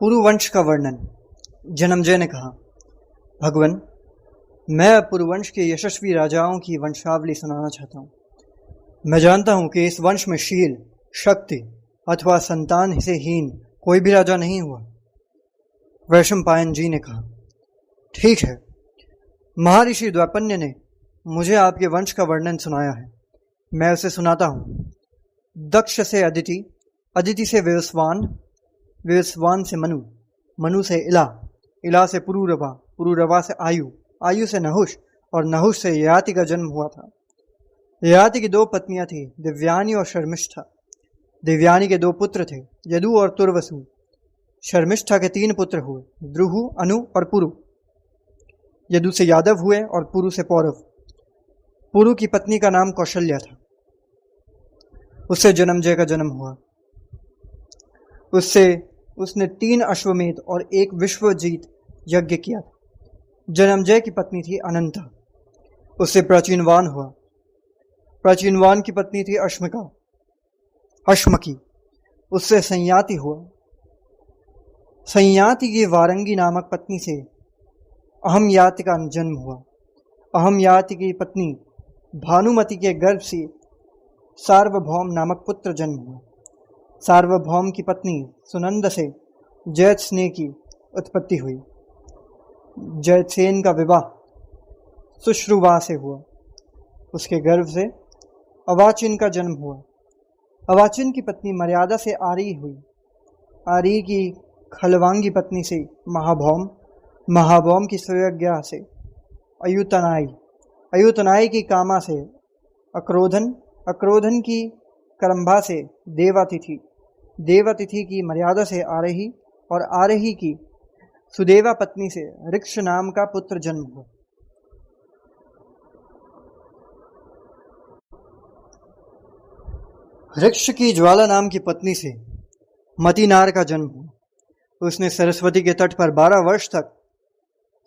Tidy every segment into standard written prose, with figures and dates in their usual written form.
पुरुवंश का वर्णन। जन्मजय ने कहा, भगवान, मैं पुरुवंश के यशस्वी राजाओं की वंशावली सुनाना चाहता हूँ। मैं जानता हूँ कि इस वंश में शील, शक्ति अथवा संतान से हीन कोई भी राजा नहीं हुआ। वैशंपायन जी ने कहा, ठीक है, महर्षि द्वैपन्य ने मुझे आपके वंश का वर्णन सुनाया है, मैं उसे सुनाता हूँ। दक्ष से अदिति, अदिति से विवस्वान, विवस्वान से मनु, मनु से इला, इला से पुरुरवा, पुरुरवा से आयु, आयु से नहुष और नहुष से ययाति का जन्म हुआ था। ययाति की 2 पत्नियां थी, दिव्यानी और शर्मिष्ठा। दिव्यानी के 2 पुत्र थे, यदु और तुर्वसु। शर्मिष्ठा के 3 पुत्र हुए, द्रुहु, अनु और पुरु। यदु से यादव हुए और पुरु से पौरव। पुरु की पत्नी का नाम कौशल्या था, उससे जन्मजय का जन्म हुआ। उसने 3 अश्वमेध और 1 विश्वजीत यज्ञ किया था। जन्मजय की पत्नी थी अनंता, उससे प्राचीनवान हुआ। प्राचीनवान की पत्नी थी अश्मकी, उससे संयाति हुआ। संयाति की वारंगी नामक पत्नी से अहमयाति का जन्म हुआ। अहमयाति की पत्नी भानुमति के गर्भ से सार्वभौम नामक पुत्र जन्म हुआ। सार्वभौम की पत्नी सुनंद से जयत्सेन की उत्पत्ति हुई। जयत्सेन का विवाह सुश्रुवा से हुआ, उसके गर्भ से अवाचिन का जन्म हुआ। अवाचिन की पत्नी मर्यादा से आरी हुई। आरी की खलवांगी पत्नी से महाभौम, महाभौम की सुयज्ञा से अयुतनाई, अयुतनाई की कामा से अक्रोधन, अक्रोधन की करम्भा से देवातिथि, देवातिथि की मर्यादा से आरही और आरही की सुदेवा पत्नी से ऋक्ष नाम का पुत्र जन्म हुआ। ऋक्ष की ज्वाला नाम की पत्नी से मतिनार का जन्म हुआ। उसने सरस्वती के तट पर 12 वर्ष तक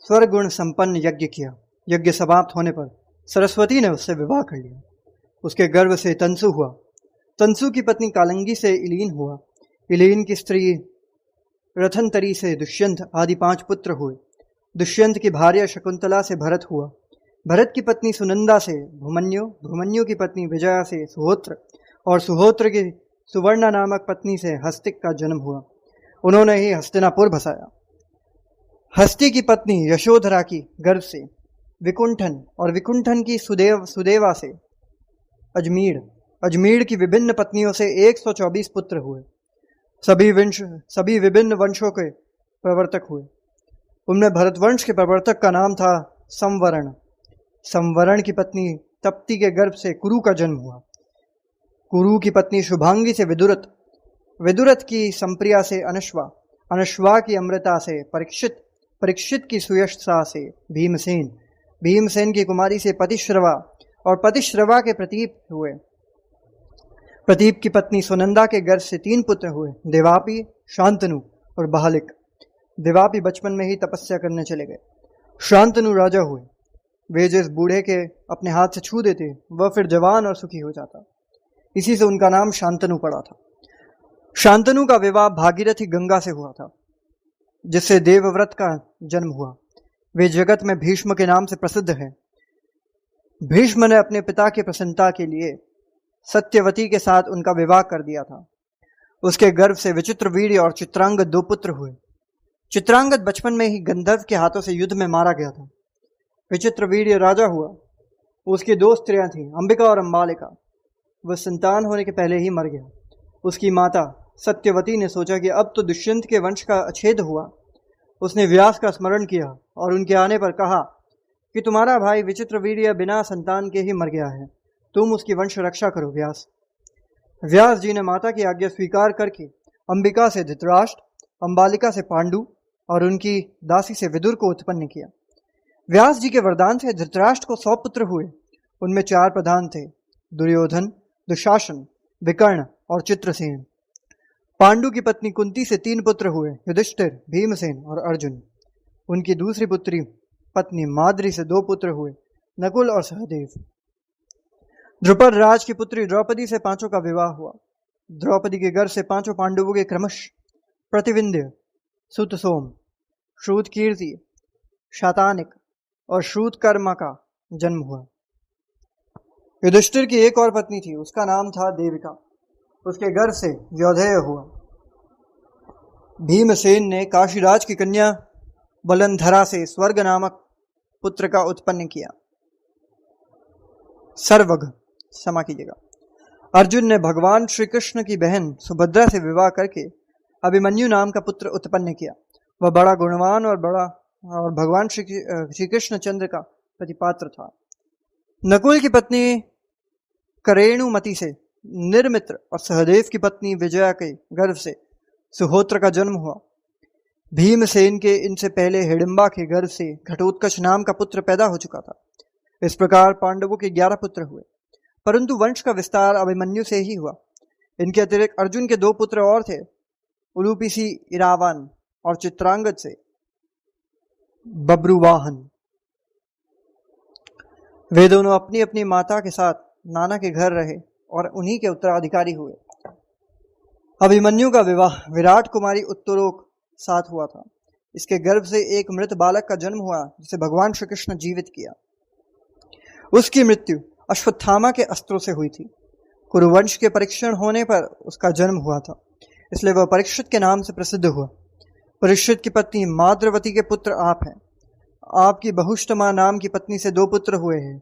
स्वरगुण संपन्न यज्ञ किया। यज्ञ समाप्त होने पर सरस्वती ने उससे विवाह कर लिया। उसके गर्भ से तंसु हुआ। तंसु की पत्नी कालंगी से इलीन हुआ। इलीन की स्त्री रथंतरी से दुष्यंत आदि 5 पुत्र हुए। दुष्यंत की भार्या शकुंतला से भरत हुआ। भरत की पत्नी सुनंदा से भूमन्यु, भूमन्यु की पत्नी विजया से सुहोत्र और सुहोत्र की सुवर्णा नामक पत्नी से हस्तिक का जन्म हुआ। उन्होंने ही हस्तिनापुर बसाया। हस्ती की पत्नी यशोधरा की गर्भ से विकुंठन और विकुंठन की सुदेवा से अजमीर, अजमीर की विभिन्न पत्नियों से 124 पुत्र हुए। सभी विभिन्न वंशों के प्रवर्तक हुए। उनमें भरतवंश के प्रवर्तक का नाम था संवरण। संवरण की पत्नी तप्ती के गर्भ से कुरु का जन्म हुआ। कुरु की पत्नी शुभांगी से विदुरत, विदुरत की संप्रिया से अनश्वा, अनश्वा की अमृता से परीक्षित, परीक्षित की सुयशसा से भीमसेन, भीमसेन की कुमारी से पतिश्रवा और पतिश्रवा के प्रतीप हुए। प्रतीप की पत्नी सुनंदा के गर्भ से 3 पुत्र हुए, देवापी, शांतनु और बहालिक। देवापी बचपन में ही तपस्या करने चले गए। शांतनु राजा हुए। वे जिस बूढ़े के अपने हाथ से छू देते वह फिर जवान और सुखी हो जाता, इसी से उनका नाम शांतनु पड़ा था। शांतनु का विवाह भागीरथी गंगा से हुआ था, जिससे देवव्रत का जन्म हुआ। वे जगत में भीष्म के नाम से प्रसिद्ध हैं। भीष्म ने अपने पिता की प्रसन्नता के लिए सत्यवती के साथ उनका विवाह कर दिया था। उसके गर्भ से विचित्रवीर्य और चित्रांगद 2 पुत्र हुए। चित्रांगद बचपन में ही गंधर्व के हाथों से युद्ध में मारा गया था। विचित्रवीर्य राजा हुआ। उसकी 2 स्त्रियां थीं, अंबिका और अंबालिका। वह संतान होने के पहले ही मर गया। उसकी माता सत्यवती ने सोचा कि अब तो दुष्यंत के वंश का अच्छेद हुआ। उसने व्यास का स्मरण किया और उनके आने पर कहा कि तुम्हारा भाई विचित्रवीर्य बिना संतान के ही मर गया है, तुम उसकी वंश रक्षा करो व्यास। व्यास जी ने माता की आज्ञा स्वीकार करके अंबिका से धृतराष्ट्र, अंबालिका से पांडु और उनकी दासी से विदुर को उत्पन्न किया। व्यास जी के वरदान से धृतराष्ट्र को 100 पुत्र हुए। उनमें 4 प्रधान थे, दुर्योधन, दुशासन, विकर्ण और चित्रसेन। पांडु की पत्नी कुंती से 3 पुत्र हुए, युधिष्ठिर, भीमसेन और अर्जुन। उनकी दूसरी पुत्री पत्नी माद्री से 2 पुत्र हुए, नकुल और सहदेव। द्रुपद राज की पुत्री द्रौपदी से 5 का विवाह हुआ। द्रौपदी के गर्भ से 5 पांडवों के क्रमश प्रतिविंध्य, सुतसोम, श्रुतकीर्ति, शातानिक और श्रुतकर्मा का जन्म हुआ। युधिष्ठिर की एक और पत्नी थी, उसका नाम था देविका। उसके गर्भ से योधेय हुआ। भीमसेन ने काशीराज की कन्या बलंधरा से स्वर्ग नामक पुत्र का उत्पन्न किया। सर्वघ, क्षमा कीजिएगा। अर्जुन ने भगवान श्री कृष्ण की बहन सुभद्रा से विवाह करके अभिमन्यु नाम का पुत्र उत्पन्न किया। वह बड़ा गुणवान और भगवान श्री कृष्ण चंद्र का प्रतिपात्र था। नकुल की पत्नी करेणुमति से निर्मित्र और सहदेव की पत्नी विजया के गर्भ से सुहोत्र का जन्म हुआ। भीमसेन के इनसे पहले हिडिंबा के गर्भ से घटोत्कच नाम का पुत्र पैदा हो चुका था। इस प्रकार पांडवों के 11 पुत्र हुए, परंतु वंश का विस्तार अभिमन्यु से ही हुआ। इनके अतिरिक्त अर्जुन के 2 पुत्र और थे, उलूपिसी इरावन और चित्रांगद से बब्रुवाहन। वे दोनों अपनी अपनी माता के साथ नाना के घर रहे और उन्हीं के उत्तराधिकारी हुए। अभिमन्यु का विवाह विराट कुमारी उत्तरोक साथ हुआ था। इसके गर्भ से एक मृत बालक का जन्म हुआ, जिसे भगवान श्री कृष्ण जीवित किया। उसकी मृत्यु अश्वत्थामा के अस्त्रों से हुई थी। कुरुवंश के परीक्षण होने पर उसका जन्म हुआ था, इसलिए वह परीक्षित के नाम से प्रसिद्ध हुआ। परीक्षित की पत्नी माद्रवती के पुत्र आप हैं। आपकी बहुष्टमा नाम की पत्नी से 2 पुत्र हुए हैं,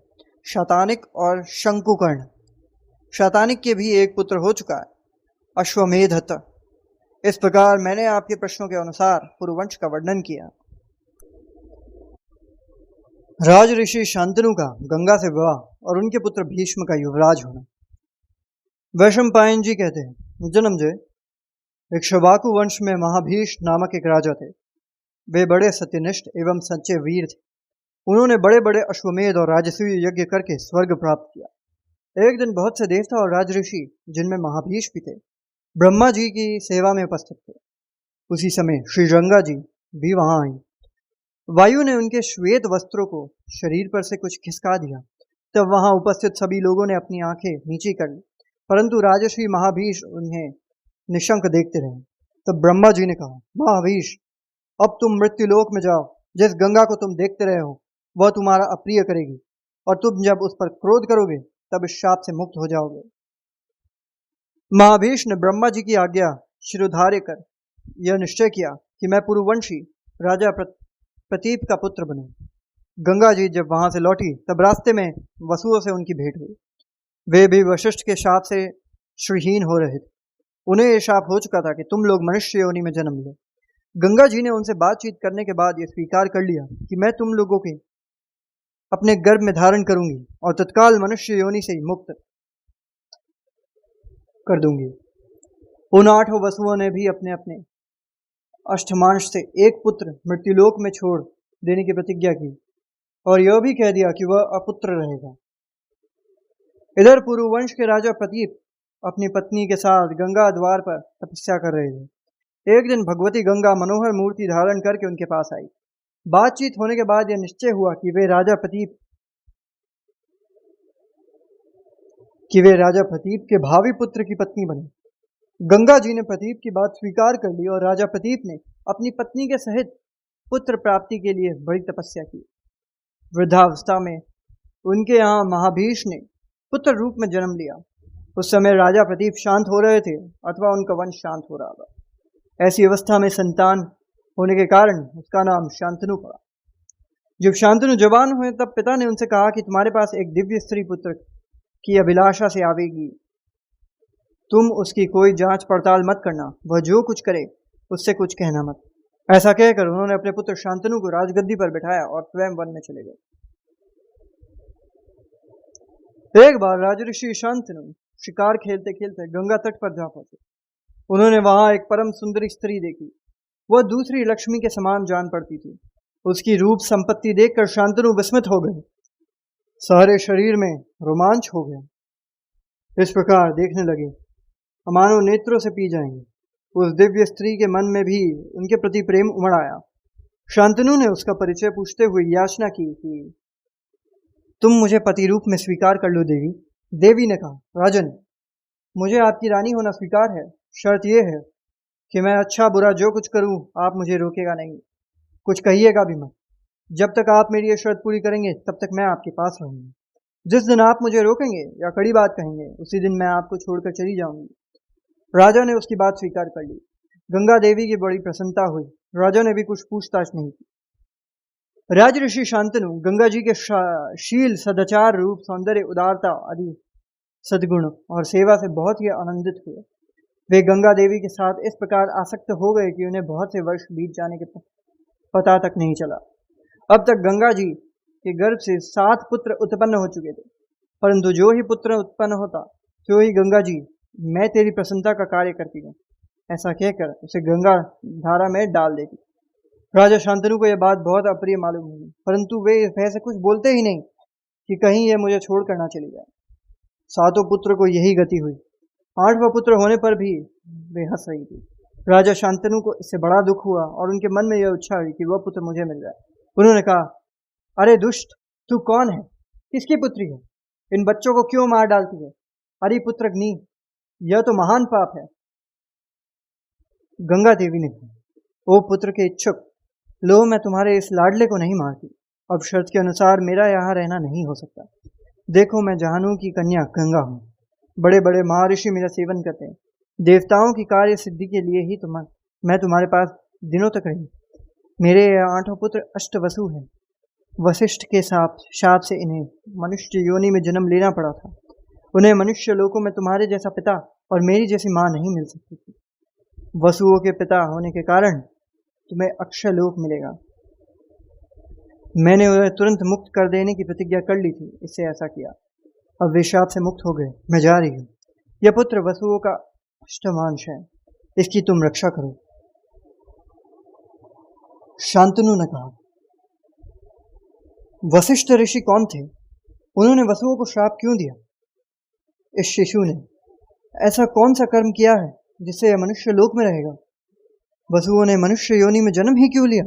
शातानिक और शंकुकर्ण। शातानिक के भी एक पुत्र हो चुका है, अश्वमेधत। इस प्रकार मैंने आपके प्रश्नों के अनुसार कुरुवंश का वर्णन किया। राज ऋषि शांतनु का गंगा से विवाह और उनके पुत्र भीष्म का युवराज होना। वैशंपायन जी कहते हैं, जन्मजय, इक्ष्वाकु वंश में महाभीष नामक एक राजा थे। वे बड़े सत्यनिष्ठ एवं सच्चे वीर थे। उन्होंने बड़े बड़े अश्वमेध और राजसूय यज्ञ करके स्वर्ग प्राप्त किया। एक दिन बहुत से देवता और राजऋषि, जिनमें महाभीष भी थे, ब्रह्मा जी की सेवा में उपस्थित थे। उसी समय श्री गंगा जी भी वहां आई। वायु ने उनके श्वेत वस्त्रों को शरीर पर से कुछ खिसका दिया। तब वहां उपस्थित सभी लोगों ने अपनी आंखें नीची कर ली, परंतु राजश्री महाभीष उन्हें निशंक देखते रहे। तब ब्रह्मा जी ने कहा, महाभीष, अब तुम मृत्युलोक में जाओ। जिस गंगा को तुम देखते रहे हो वह तुम्हारा अप्रिय करेगी, और तुम जब उस पर क्रोध करोगे तब इस शाप से मुक्त हो जाओगे। महाभीष ने ब्रह्मा जी की आज्ञा शिरोधार्य कर यह निश्चय किया कि मैं पुरुवंशी राजा प्रतीप का पुत्र बनूं। गंगा जी जब वहां से लौटी तब रास्ते में वसुओं से उनकी भेंट हुई। वे भी वशिष्ठ के शाप से श्रीहीन हो रहे थे। उन्हें यह शाप हो चुका था कि तुम लोग मनुष्य योनि में जन्म लो। गंगा जी ने उनसे बातचीत करने के बाद यह स्वीकार कर लिया कि मैं तुम लोगों के अपने गर्भ में धारण करूंगी और तत्काल मनुष्य योनि से मुक्त कर दूंगी। उन 8 वसुओं ने भी अपने अपने अष्टमांश से एक पुत्र मृत्युलोक में छोड़ देने की प्रतिज्ञा की और यह भी कह दिया कि वह अपुत्र रहेगा। इधर पुरुवंश के राजा प्रतीप अपनी पत्नी के साथ गंगा द्वार पर तपस्या कर रहे थे। एक दिन भगवती गंगा मनोहर मूर्ति धारण करके उनके पास आई। बातचीत होने के बाद यह निश्चय हुआ कि वे राजा प्रतीप के भावी पुत्र की पत्नी बने। गंगा जी ने प्रतीप की बात स्वीकार कर ली और राजा प्रतीप ने अपनी पत्नी के सहित पुत्र प्राप्ति के लिए बड़ी तपस्या की। वृद्धावस्था में उनके यहाँ महाभीष ने पुत्र रूप में जन्म लिया। उस समय राजा प्रतीप शांत हो रहे थे अथवा उनका वंश शांत हो रहा था। ऐसी अवस्था में संतान होने के कारण उसका नाम शांतनु पड़ा। जब शांतनु जवान हुए तब पिता ने उनसे कहा कि तुम्हारे पास एक दिव्य स्त्री पुत्र की अभिलाषा से आवेगी। तुम उसकी कोई जांच पड़ताल मत करना, वह जो कुछ करे उससे कुछ कहना मत। ऐसा कहकर उन्होंने अपने पुत्र शांतनु को राजगद्दी पर बिठाया और स्वयं वन में चले गए। एक बार राजऋषि शांतनु शिकार खेलते खेलते गंगा तट पर जा पहुंचे। उन्होंने वहां एक परम सुंदरी स्त्री देखी। वह दूसरी लक्ष्मी के समान जान पड़ती थी। उसकी रूप संपत्ति देखकर शांतनु विस्मित हो गए। सारे शरीर में रोमांच हो गया। इस प्रकार देखने लगे मानो नेत्रों से पी जाएंगे। उस दिव्य स्त्री के मन में भी उनके प्रति प्रेम उमड़ आया। शांतनु ने उसका परिचय पूछते हुए याचना की कि तुम मुझे पति रूप में स्वीकार कर लो देवी। देवी ने कहा, राजन, मुझे आपकी रानी होना स्वीकार है। शर्त यह है कि मैं अच्छा बुरा जो कुछ करूं आप मुझे रोकेगा नहीं, कुछ कहिएगा भी मत। जब तक आप मेरी ये शर्त पूरी करेंगे तब तक मैं आपके पास रहूंगी। जिस दिन आप मुझे रोकेंगे या कड़ी बात कहेंगे उसी दिन मैं आपको छोड़कर चली जाऊंगी। राजा ने उसकी बात स्वीकार कर ली। गंगा देवी की बड़ी प्रसन्नता हुई। राजा ने भी कुछ पूछताछ नहीं की। राज ऋषि शांतनु गंगा जी के शील, सदाचार, रूप, सौंदर्य, उदारता आदि सद्गुण और सेवा से बहुत ही आनंदित हुए। वे गंगा देवी के साथ इस प्रकार आसक्त हो गए कि उन्हें बहुत से वर्ष बीत जाने के पता तक नहीं चला। अब तक गंगा जी के गर्भ से 7 पुत्र उत्पन्न हो चुके थे, परंतु जो ही पुत्र उत्पन्न होता तो ही गंगा जी, मैं तेरी प्रसन्नता का कार्य करती हूँ, ऐसा कहकर उसे गंगा धारा में डाल देती। राजा शांतनु को यह बात बहुत अप्रिय मालूम हुई, परंतु वे भय से कुछ बोलते ही नहीं कि कहीं यह मुझे छोड़कर ना चली जाए। 7 पुत्र को यही गति हुई। 8वां पुत्र होने पर भी वे हंस रही थी। राजा शांतनु को इससे बड़ा दुख हुआ और उनके मन में यह इच्छा हुई कि वह पुत्र मुझे मिल जाए। उन्होंने कहा, अरे दुष्ट, तू कौन है? किसकी पुत्री है? इन बच्चों को क्यों मार डालती है? अरे पुत्रग्नि, यह तो महान पाप है। गंगा देवी ने कहा, ओ पुत्र के इच्छुक, लो मैं तुम्हारे इस लाडले को नहीं मारती। अब शर्त के अनुसार मेरा यहाँ रहना नहीं हो सकता। देखो मैं जहानू की कन्या गंगा हूँ। बड़े बड़े महर्षि मेरा सेवन करते हैं। देवताओं की कार्य सिद्धि के लिए ही मैं तुम्हारे पास दिनों तक रही। मेरे 8 पुत्र अष्टवसु हैं। वशिष्ठ के शाप से इन्हें मनुष्य योनि में जन्म लेना पड़ा था। उन्हें मनुष्य लोकों में तुम्हारे जैसा पिता और मेरी जैसी माँ नहीं मिल सकती थी। वसुओं के पिता होने के कारण तुम्हें अक्षय लोक मिलेगा। मैंने उन्हें तुरंत मुक्त कर देने की प्रतिज्ञा कर ली थी, इससे ऐसा किया। अब वे शाप से मुक्त हो गए। मैं जा रही हूँ। यह पुत्र वसुओं का अष्टमांश है, इसकी तुम रक्षा करो। शांतनु ने कहा, वशिष्ठ ऋषि कौन थे? उन्होंने वसुओं को श्राप क्यों दिया? इस शिशु ने ऐसा कौन सा कर्म किया है जिससे यह मनुष्य लोक में रहेगा? वसुओं ने मनुष्य योनि में जन्म ही क्यों लिया?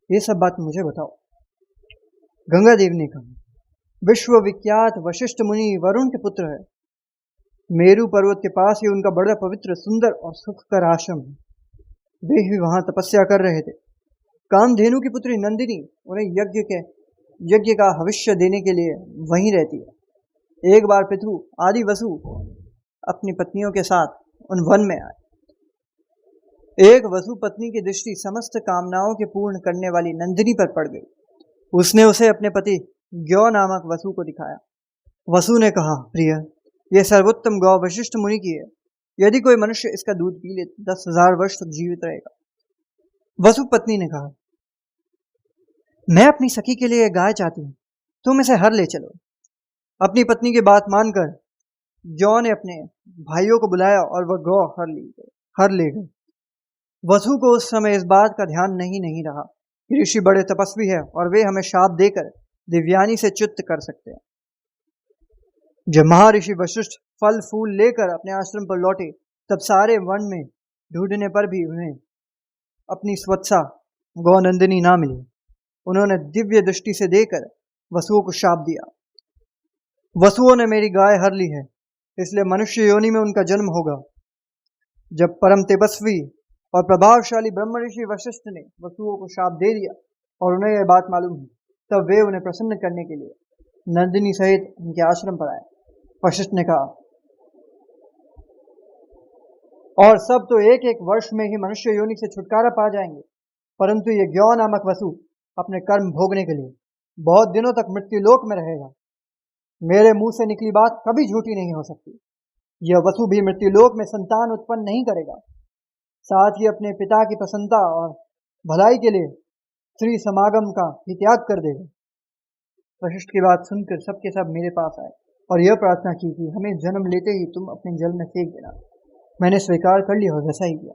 ये सब बात मुझे बताओ। गंगा देवी ने कहा, विश्व विख्यात वशिष्ठ मुनि वरुण के पुत्र है। मेरु पर्वत के पास ही उनका बड़ा पवित्र, सुंदर और सुखकर आश्रम है। वे ही वहां तपस्या कर रहे थे। कामधेनु की पुत्री नंदिनी उन्हें यज्ञ का भविष्य देने के लिए वहीं रहती है। एक बार पितृ आदि वसु अपनी पत्नियों के साथ उन वन में आए। एक वसु पत्नी की दृष्टि समस्त कामनाओं के पूर्ण करने वाली नंदिनी पर पड़ गई। उसने उसे अपने पति ग्यो नामक वसु को दिखाया। वसु ने कहा, प्रिय, यह सर्वोत्तम गौ वशिष्ठ मुनि की है। यदि कोई मनुष्य इसका दूध पी ले 10,000 वर्ष तक जीवित रहेगा। वसु पत्नी ने कहा, मैं अपनी सखी के लिए गाय चाहती हूँ, तुम इसे हर ले चलो। अपनी पत्नी की बात मानकर ग्यो ने अपने भाइयों को बुलाया और वह गौ हर ले गए। वसु को उस समय इस बात का ध्यान नहीं रहा कि ऋषि बड़े तपस्वी है और वे हमें शाप देकर दिव्यानी से च्युत कर सकते हैं। जब महर्षि वशिष्ठ फल फूल लेकर अपने आश्रम पर लौटे, तब सारे वन में ढूंढने पर भी उन्हें अपनी स्वत्सा गौनंदिनी ना मिली। उन्होंने दिव्य दृष्टि से देखकर वसुओं को शाप दिया। वसुओं ने मेरी गाय हर ली है, इसलिए मनुष्य योनि में उनका जन्म होगा। जब परम तेजस्वी और प्रभावशाली ब्रह्म ऋषि वशिष्ठ ने वसुओं को शाप दे दिया और उन्हें यह बात मालूम हुई, तब वे उन्हें प्रसन्न करने के लिए नंदिनी सहित उनके आश्रम पर आए। वशिष्ठ ने कहा, और सब तो एक एक वर्ष में ही मनुष्य योनि से छुटकारा पा जाएंगे, परंतु ये ग्यो नामक वसु अपने कर्म भोगने के लिए बहुत दिनों तक मृत्यु लोक में रहेगा। मेरे मुंह से निकली बात कभी झूठी नहीं हो सकती। यह वसु भी मृत्यु लोक में संतान उत्पन्न नहीं करेगा, साथ ही अपने पिता की प्रसन्नता और भलाई के लिए स्त्री समागम का ही त्याग कर देगा। वशिष्ठ की बात सुनकर सबके सब मेरे पास आए और यह प्रार्थना की कि हमें जन्म लेते ही तुम अपने जल में फेंक देना। मैंने स्वीकार कर लिया और वैसा ही किया।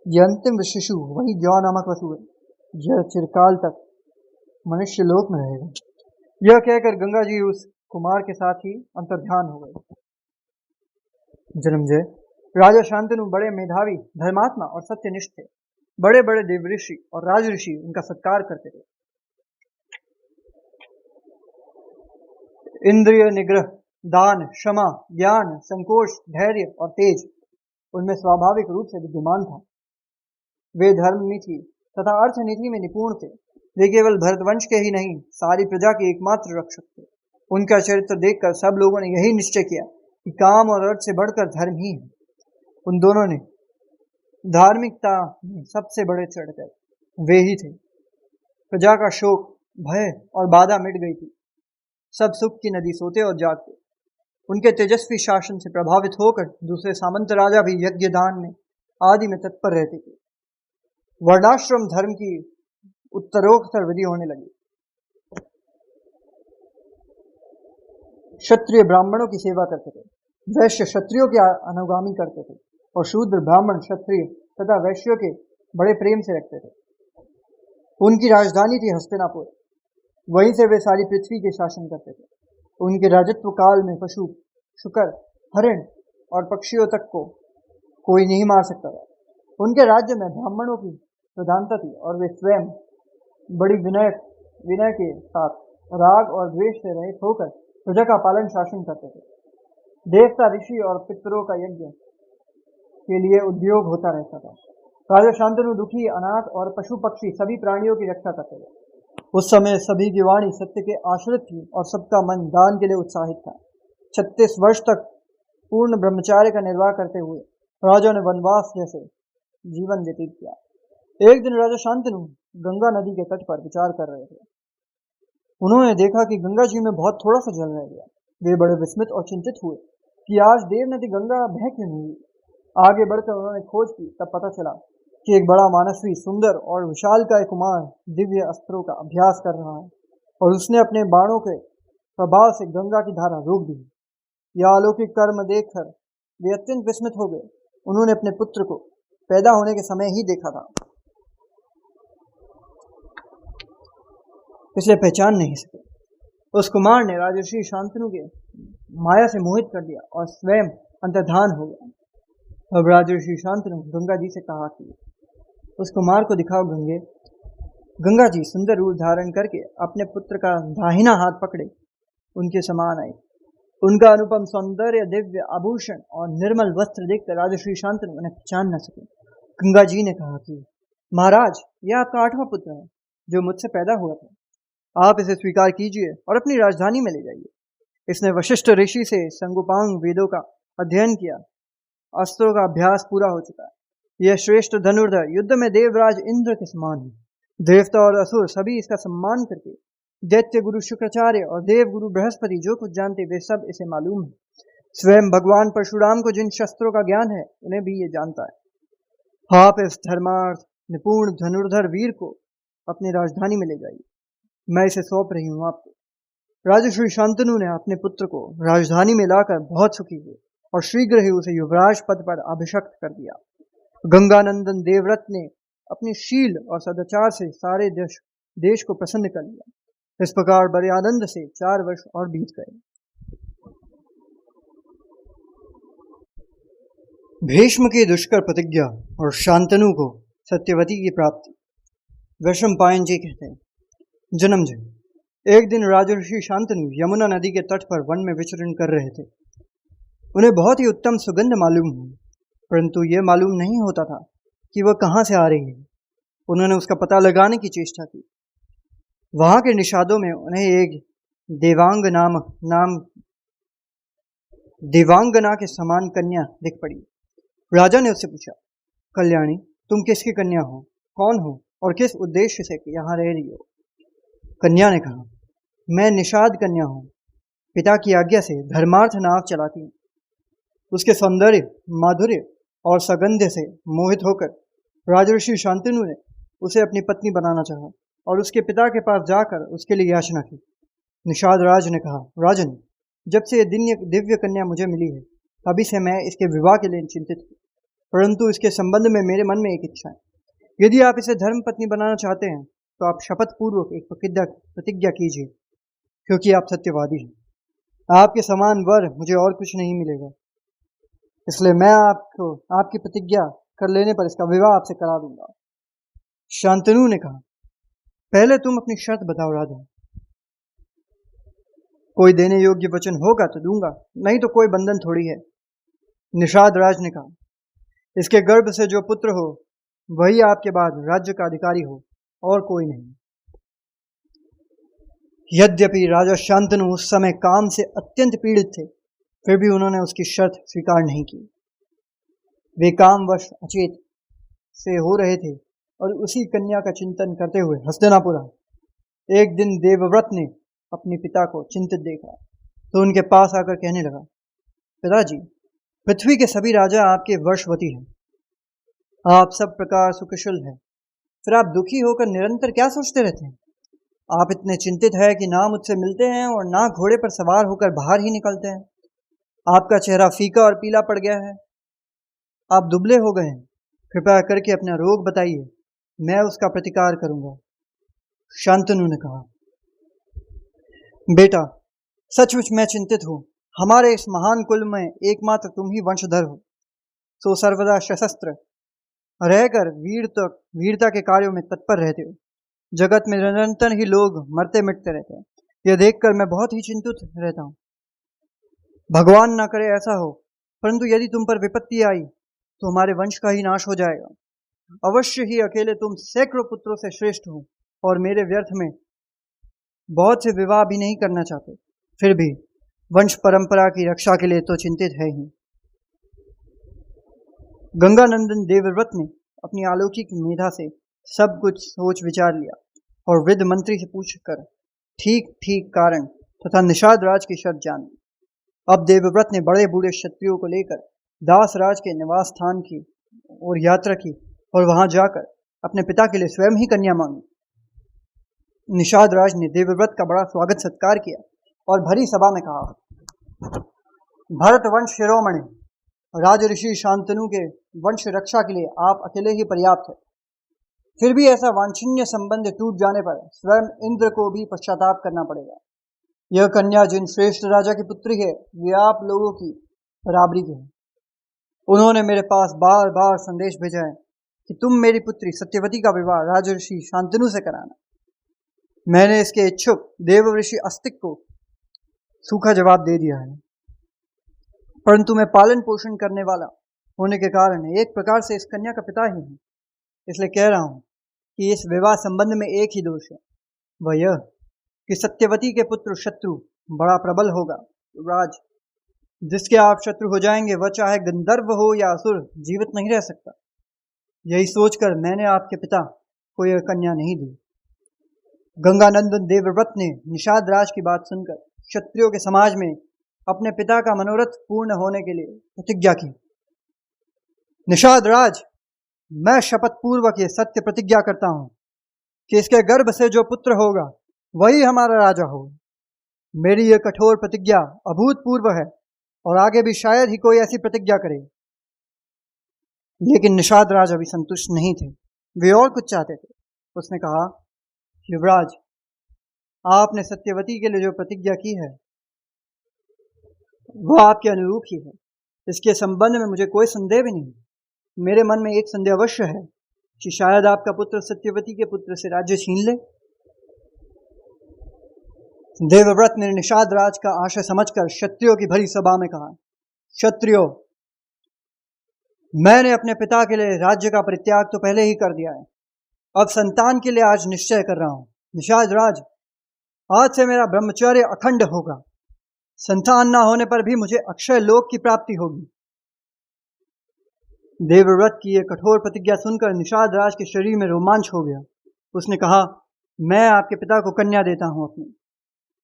यह अंतिम शिशु वही ग्यो नामक वसु है, यह चिरकाल तक मनुष्य लोक में रहेगा। यह कहकर गंगा जी उस कुमार के साथ ही अंतर्ध्यान हो गए। जन्मजय राजा शांतनु बड़े मेधावी, धर्मात्मा और सत्यनिष्ठ थे। बड़े बड़े देव ऋषि और राज ऋषि उनका सत्कार करते थे। इंद्रिय निग्रह, दान, क्षमा, ज्ञान, संकोच, धैर्य और तेज उनमें स्वाभाविक रूप से विद्यमान था। वे धर्मनीति तथा अर्थनीति में निपुण थे। वे केवल भरतवंश के ही नहीं, सारी प्रजा के एकमात्र रक्षक थे। उनका चरित्र देखकर सब लोगों ने यही निश्चय किया कि काम और अर्थ से बढ़कर धर्म ही है। उन दोनों ने धार्मिकता में सबसे बड़े चढ़कर वे ही थे। प्रजा का शोक, भय और बाधा मिट गई थी। सब सुख की नदी सोते और जागते। उनके तेजस्वी शासन से प्रभावित होकर दूसरे सामंत राजा भी यज्ञ दान में आदि में तत्पर रहते थे। वर्णाश्रम धर्म की उत्तरोत्तर विधि होने लगी। क्षत्रिय ब्राह्मणों की सेवा करते थे, वैश्य क्षत्रियों के अनुगामी करते थे और शूद्र ब्राह्मण क्षत्रिय तथा वैश्यों के बड़े प्रेम से रखते थे। उनकी राजधानी थी हस्तिनापुर। वहीं से वे सारी पृथ्वी के शासन करते थे। उनके राजत्व काल में पशु, शुकर, हरिण और पक्षियों तक को कोई नहीं मार सकता था। उनके राज्य में ब्राह्मणों की प्रधानता थी और वे स्वयं बड़ी विनय के साथ राग और द्वेष से रहित होकर प्रजा का पालन शासन करते थे। देवता, ऋषि और पितरों का यज्ञ के लिए उद्योग होता रहता था। राजा शांतनु दुखी, अनाथ और पशु पक्षी सभी प्राणियों की रक्षा करते थे। उस समय सभी की वाणी सत्य के आश्रित थी और सबका मन दान के लिए उत्साहित था। 36 वर्ष तक पूर्ण ब्रह्मचार्य का निर्वाह करते हुए राजा ने वनवास जैसे जीवन व्यतीत किया। एक दिन राजा शांतनु गंगा नदी के तट पर विचार कर रहे थे। उन्होंने देखा कि गंगा जी में बहुत थोड़ा सा जल रह गया। वे बड़े विस्मित और चिंतित हुए कि आज देव नदी गंगा बह क्यों नहीं हुई। आगे बढ़कर उन्होंने खोज की, तब पता चला कि एक बड़ा मानसवी, सुंदर और विशालकाय कुमार दिव्य अस्त्रों का अभ्यास कर रहा है और उसने अपने बाणों के प्रभाव से गंगा की धारा रोक दी। यह अलौकिक कर्म देखकर वे अत्यंत विस्मित हो गए। उन्होंने अपने पुत्र को पैदा होने के समय ही देखा था, इसलिए पहचान नहीं सके। उस कुमार ने राजर्षि शांतनु के माया से मोहित कर दिया और स्वयं अंतर्धान हो गया। अब राजर्षि शांतनु गंगा जी से कहा कि उस कुमार को दिखाओ गंगे। गंगा जी सुंदर रूप धारण करके अपने पुत्र का दाहिना हाथ पकड़े उनके समान आई। उनका अनुपम सौंदर्य, दिव्य आभूषण और निर्मल वस्त्र देखकर राजर्षि शांतनु उन्हें पहचान न सके। गंगा जी ने कहा कि महाराज, यह आपका 8वां पुत्र है जो मुझसे पैदा हुआ था। आप इसे स्वीकार कीजिए और अपनी राजधानी में ले जाइए। इसने वशिष्ठ ऋषि से संगोपांग वेदों का अध्ययन किया। अस्त्रों का अभ्यास पूरा हो चुका है। यह श्रेष्ठ धनुर्धर युद्ध में देवराज इंद्र के समान है। देवता और असुर सभी इसका सम्मान करके, दैत्य गुरु शुक्राचार्य और देव गुरु बृहस्पति जो कुछ जानते वे सब इसे मालूम है। स्वयं भगवान परशुराम को जिन शस्त्रों का ज्ञान है उन्हें भी ये जानता है। आप इस धर्मार्थ निपुण धनुर्धर वीर को अपनी राजधानी में ले जाइए। मैं इसे सौंप रही हूँ आपको। राजर्षि शांतनु ने अपने पुत्र को राजधानी में लाकर बहुत सुखी हुए और शीघ्र ही उसे युवराज पद पर अभिषिक्त कर दिया। गंगानंदन देवव्रत ने अपनी शील और सदाचार से सारे देश को प्रसन्न कर लिया। इस प्रकार बड़े आनंद से 4 वर्ष और बीत गए। भीष्म की दुष्कर प्रतिज्ञा और शांतनु को सत्यवती की प्राप्ति। वैशंपायन जी कहते हैं, जन्मजय। एक दिन राजर्षि शांतनु यमुना नदी के तट पर वन में विचरण कर रहे थे। उन्हें बहुत ही उत्तम सुगंध मालूम हुई, परंतु यह मालूम नहीं होता था कि वह कहाँ से आ रही है। उन्होंने उसका पता लगाने की चेष्टा की। वहां के निषादों में उन्हें एक देवांगना के समान कन्या दिख पड़ी। राजा ने उससे पूछा, कल्याणी, तुम किसकी कन्या हो, कौन हो और किस उद्देश्य से यहाँ रह रही हो? कन्या ने कहा, मैं निषाद कन्या हूँ। पिता की आज्ञा से धर्मार्थ नाव चलाती हूँ। उसके सौंदर्य, माधुर्य और सगंध से मोहित होकर राजर्षि शांतनु ने उसे अपनी पत्नी बनाना चाहा और उसके पिता के पास जाकर उसके लिए याचना की। निषाद राज ने कहा, राजन, जब से यह दिव्य कन्या मुझे मिली है तभी से मैं इसके विवाह के लिए चिंतित हूँ, परंतु इसके संबंध में मेरे मन में एक इच्छा है। यदि आप इसे धर्म पत्नी बनाना चाहते हैं तो आप शपथ पूर्वक एक प्रतिज्ञा कीजिए, क्योंकि आप सत्यवादी हैं। आपके समान वर मुझे और कुछ नहीं मिलेगा, इसलिए मैं आपको आपकी प्रतिज्ञा कर लेने पर इसका विवाह आपसे करा दूंगा। शांतनु ने कहा, पहले तुम अपनी शर्त बताओ राजा। कोई देने योग्य वचन होगा तो दूंगा, नहीं तो कोई बंधन थोड़ी है। निषाद राज ने कहा, इसके गर्भ से जो पुत्र हो वही आपके बाद राज्य का अधिकारी हो और कोई नहीं। यद्यपि राजा शांतनु उस समय काम से अत्यंत पीड़ित थे, फिर भी उन्होंने उसकी शर्त स्वीकार नहीं की। वे कामवश अचेत से हो रहे थे और उसी कन्या का चिंतन करते हुए हस्तिनापुर आए। एक दिन देवव्रत ने अपने पिता को चिंतित देखा तो उनके पास आकर कहने लगा, पिताजी, पृथ्वी के सभी राजा आपके वशवर्ती हैं, आप सब प्रकार सुकुशल हैं, फिर आप दुखी होकर निरंतर क्या सोचते रहते हैं? आप इतने चिंतित है कि ना मुझसे मिलते हैं और ना घोड़े पर सवार होकर बाहर ही निकलते हैं। आपका चेहरा फीका और पीला पड़ गया है, आप दुबले हो गए हैं। कृपया करके अपना रोग बताइए, मैं उसका प्रतिकार करूंगा। शांतनु ने कहा, बेटा, सचमुच मैं चिंतित हूँ। हमारे इस महान कुल में एकमात्र तुम ही वंशधर हो, सो सर्वदा सशस्त्र रहकर वीरता के कार्यों में तत्पर रहते हो। जगत में निरंतर ही लोग मरते मिटते रहते हैं, यह देखकर मैं बहुत ही चिंतित रहता हूँ। भगवान ना करे ऐसा हो, परंतु यदि तुम पर विपत्ति आई तो हमारे वंश का ही नाश हो जाएगा। अवश्य ही अकेले तुम सैकड़ों पुत्रों से श्रेष्ठ हो और मेरे व्यर्थ में बहुत से विवाह भी नहीं करना चाहते, फिर भी वंश परंपरा की रक्षा के लिए तो चिंतित है ही। गंगानंदन देवव्रत ने अपनी अलौकिक मेधा से सब कुछ सोच विचार लिया और वृद्ध मंत्री से पूछकर ठीक ठीक कारण तथा निषाद राज की शर्त जान ली। अब देवव्रत ने बड़े बूढ़े क्षत्रियों को लेकर दास राज के निवास स्थान की और यात्रा की और वहां जाकर अपने पिता के लिए स्वयं ही कन्या मांगी। निषाद राज ने देवव्रत का बड़ा स्वागत सत्कार किया और भरी सभा में कहा, भरत वंश शिरोमणि राज ऋषि शांतनु के वंश रक्षा के लिए आप अकेले ही पर्याप्त है। फिर भी ऐसा वांछनीय संबंध टूट जाने पर स्वयं इंद्र को भी पश्चाताप करना पड़ेगा। यह कन्या जिन श्रेष्ठ राजा की पुत्री है, वे आप लोगों की बराबरी की है। उन्होंने मेरे पास बार बार संदेश भेजा है कि तुम मेरी पुत्री सत्यवती का विवाह राजऋषि शांतनु से कराना। मैंने इसके इच्छुक देवऋषि अस्तिक को सूखा जवाब दे दिया है, परंतु मैं पालन पोषण करने वाला होने के कारण एक प्रकार से इस कन्या का पिता ही हूं, इसलिए कह रहा हूं कि इस विवाह संबंध में एक ही दोष है, वह यह कि सत्यवती के पुत्र शत्रु बड़ा प्रबल होगा। राज, जिसके आप शत्रु हो जाएंगे वह चाहे गंधर्व हो या असुर जीवित नहीं रह सकता। यही सोचकर मैंने आपके पिता को यह कन्या नहीं दी। गंगानंदन देवव्रत ने निषाद राज की बात सुनकर क्षत्रियों के समाज में अपने पिता का मनोरथ पूर्ण होने के लिए प्रतिज्ञा की। निषाद राज, मैं शपथ पूर्वक ये सत्य प्रतिज्ञा करता हूं कि इसके गर्भ से जो पुत्र होगा वही हमारा राजा होगा। मेरी यह कठोर प्रतिज्ञा अभूतपूर्व है और आगे भी शायद ही कोई ऐसी प्रतिज्ञा करे। लेकिन निषाद राज अभी संतुष्ट नहीं थे, वे और कुछ चाहते थे। उसने कहा, युवराज, आपने सत्यवती के लिए जो प्रतिज्ञा की है वह आपके अनुरूप ही है। इसके संबंध में मुझे कोई संदेह भी नहीं। मेरे मन में एक संदेह अवश्य है कि शायद आपका पुत्र सत्यवती के पुत्र से राज्य छीन ले। देवव्रत ने निषाद राज का आशय समझकर क्षत्रियों की भरी सभा में कहा, क्षत्रियों, मैंने अपने पिता के लिए राज्य का परित्याग तो पहले ही कर दिया है, अब संतान के लिए आज निश्चय कर रहा हूं। निषाद राज, आज से मेरा ब्रह्मचर्य अखंड होगा। संतान न होने पर भी मुझे अक्षय लोक की प्राप्ति होगी। देवव्रत की यह कठोर प्रतिज्ञा सुनकर निषाद राज के शरीर में रोमांच हो गया। उसने कहा, मैं आपके पिता को कन्या देता हूं अपनी।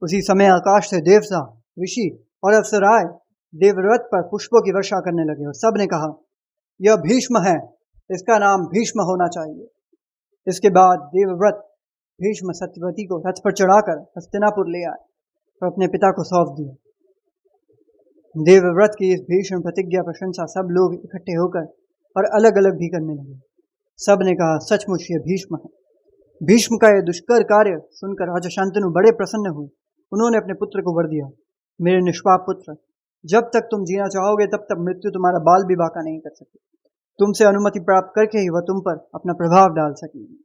उसी समय आकाश से देवता, ऋषि और अप्सराएं देवव्रत पर पुष्पों की वर्षा करने लगे और सब ने कहा, यह भीष्म है, इसका नाम भीष्म होना चाहिए। इसके बाद देवव्रत भीष्म सत्यवती को रथ पर चढ़ाकर हस्तिनापुर ले आए और अपने पिता को सौंप दिया। देवव्रत की इस भीष्म प्रतिज्ञा प्रशंसा सब लोग इकट्ठे होकर और अलग अलग भी करने लगे। सब ने कहा, सचमुच ये भीष्म है। भीष्म का यह दुष्कर कार्य सुनकर राजा शांतनु बड़े प्रसन्न हुए। उन्होंने अपने पुत्र को वर दिया, मेरे निष्पाप पुत्र, जब तक तुम जीना चाहोगे तब तक मृत्यु तुम्हारा बाल भी बाका नहीं कर सकती। तुमसे अनुमति प्राप्त करके ही वह तुम पर अपना प्रभाव डाल सकेगी।